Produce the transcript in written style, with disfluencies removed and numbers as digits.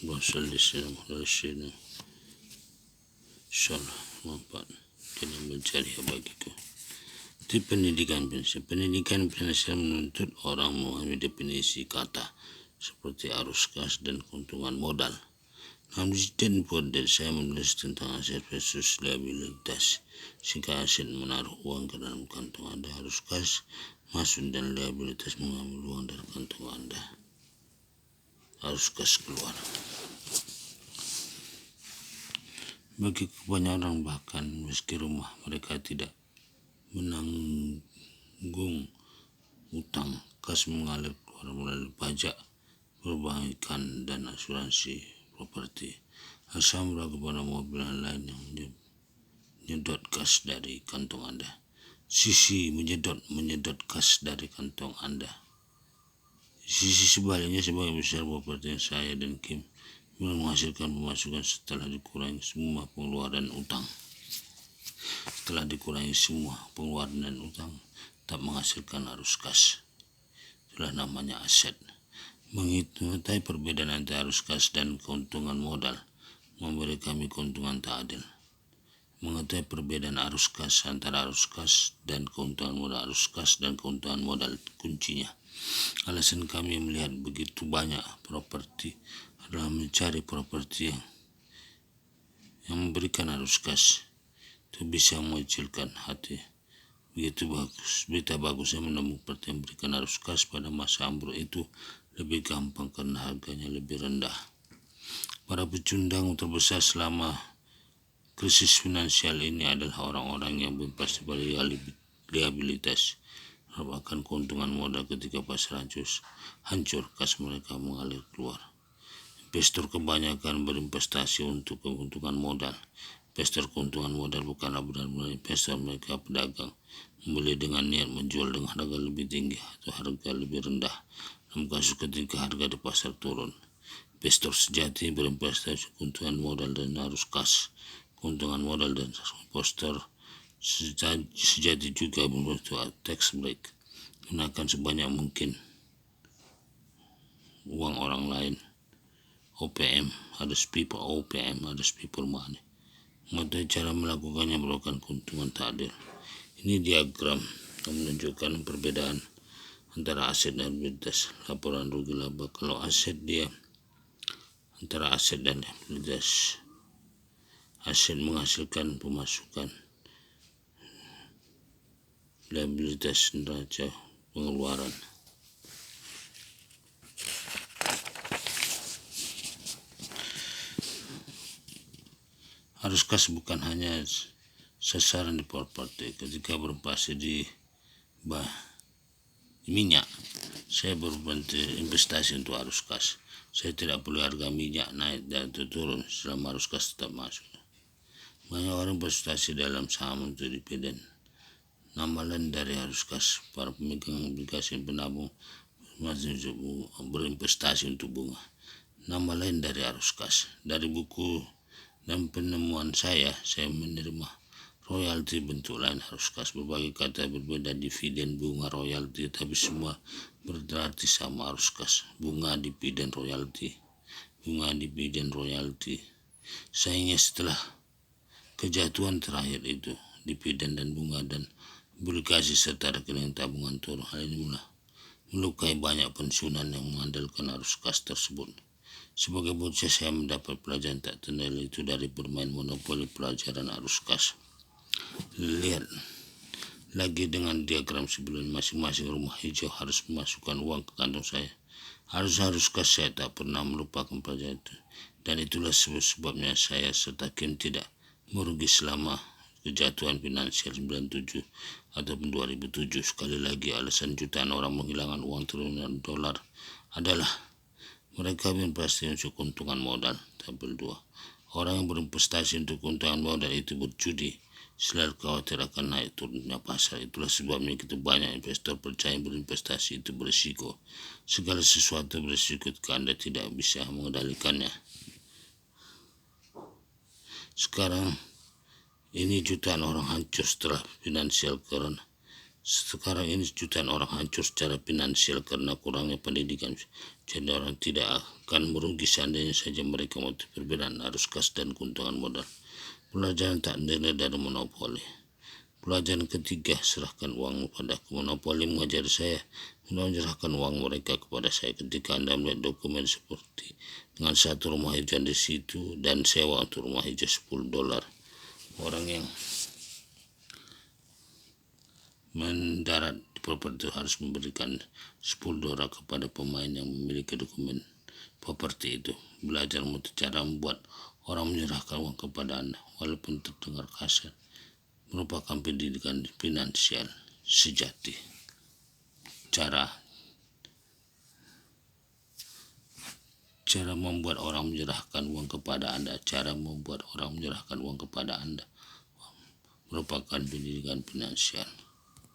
Wasalli salam ala sayyidina insyaallah manfaat dan mencari bagiku. Di pendidikan finansial menuntut orang memahami definisi kata seperti arus kas dan keuntungan modal. Dalam Dissident Podel saya menulis tentang aset versus liabilitas. Jika aset menaruh uang ke dalam kantong Anda, arus kas masuk dan liabilitas mengambil uang dari kantong Anda. Arus kas keluar. Bagi kebanyakan orang, bahkan meski rumah mereka tidak menanggung utang, kas mengalir keluar melalui pajak, perbankan dan asuransi properti. Asal murah kepada mobil lain yang menyedot kas dari kantong Anda. Sisi menyedot kas dari kantong Anda. Sisi sebaliknya, sebagai besar properti yang saya dan Kim menghasilkan pemasukan setelah dikurangi semua pengeluaran utang. Setelah dikurangi semua pengeluaran dan utang, tak menghasilkan arus kas. Itulah namanya aset. Mengetahui perbedaan antara arus kas dan keuntungan modal memberi kami keuntungan tak adil. Mengetahui perbedaan arus kas antara arus kas dan keuntungan modal. Arus kas dan keuntungan modal kuncinya. Alasan kami melihat begitu banyak properti adalah mencari properti yang memberikan arus kas. Itu bisa mengecilkan hati. Begitu bagus. Berita bagus yang menemukan properti yang memberikan arus kas pada masa ambruk itu lebih gampang karena harganya lebih rendah. Para pecundang terbesar selama krisis finansial ini adalah orang-orang yang berpasti pada liabilitas. Merupakan keuntungan modal ketika pasar hancur, kas mereka mengalir keluar. Investor kebanyakan berinvestasi untuk keuntungan modal. Investor keuntungan modal bukanlah benar-benar investor, mereka pedagang, membeli dengan niat menjual dengan harga lebih tinggi atau harga lebih rendah dalam kasus ketika harga di pasar turun. Investor sejati berinvestasi keuntungan modal dan arus kas. Keuntungan modal dan investor sejati juga membutuh tax break. Gunakan sebanyak mungkin uang orang lain. OPM, others people money. Mengetahui cara melakukannya merupakan keuntungan tak adil. Ini diagram yang menunjukkan perbedaan antara aset dan liabilitas. Laporan rugi laba, kalau aset dia antara aset dan liabilitas. Aset menghasilkan pemasukan, liabilitas neraca pengeluaran. Arus kas bukan hanya sasaran di properti. Ketika berinvestasi di minyak, saya berhenti investasi untuk arus kas. Saya tidak perlu harga minyak naik dan turun selama arus kas tetap masuk. Banyak orang berinvestasi dalam saham untuk dividen. Nama lain dari arus kas, para pemegang obligasi penabung berinvestasi untuk bunga. Nama lain dari arus kas. Dari buku dan penemuan saya menerima royalti bentuk lain arus kas. Berbagai kata berbeda, dividen, bunga, royalti, tapi semua berarti sama, arus kas. Bunga, dividen, royalti. Bunga, dividen, royalti. Sayangnya setelah kejatuhan terakhir itu, dividen dan bunga dan obligasi serta rekening tabungan turun. Hal ini melukai banyak pensiunan yang mengandalkan arus kas tersebut. Sebagai bocah, saya mendapat pelajaran tak ternilai itu dari bermain monopoli pelajaran arus kas. Lihat lagi dengan diagram sebelum, masing-masing rumah hijau harus memasukkan uang ke kantong saya. Arus kas saya tak pernah melupakan pelajaran itu. Dan itulah sebabnya saya serta Kim tidak merugi selama kejatuhan finansial 97 ataupun 2007. Sekali lagi, alasan jutaan orang menghilangkan uang triliunan dolar adalah mereka berinvestasi untuk keuntungan modal. Tabel 2. Orang yang berinvestasi untuk keuntungan modal itu berjudi, selalu khawatir akan naik turunnya pasar. Itulah sebabnya begitu banyak investor percaya berinvestasi itu berisiko. Segala sesuatu berisiko jika Anda tidak bisa mengendalikannya. Sekarang ini jutaan orang hancur setelah finansial corona. Sekarang ini jutaan orang hancur secara finansial karena kurangnya pendidikan. Jadi orang tidak akan merugi seandainya saja mereka mau perbedaan arus kas dan keuntungan modal. Pelajaran tak nilai dari monopoli. Pelajaran ketiga, serahkan uang padaku. Monopoli mengajari saya menyerahkan uang mereka kepada saya. Ketika Anda melihat dokumen seperti dengan satu rumah hijau di situ dan sewa untuk rumah hijau $10, orang yang mendarat di properti harus memberikan $10 kepada pemain yang memiliki dokumen properti itu. Belajar cara membuat orang menyerahkan uang kepada Anda, walaupun terdengar kasar, merupakan pendidikan finansial sejati. Cara membuat orang menyerahkan uang kepada Anda, merupakan pendidikan finansial.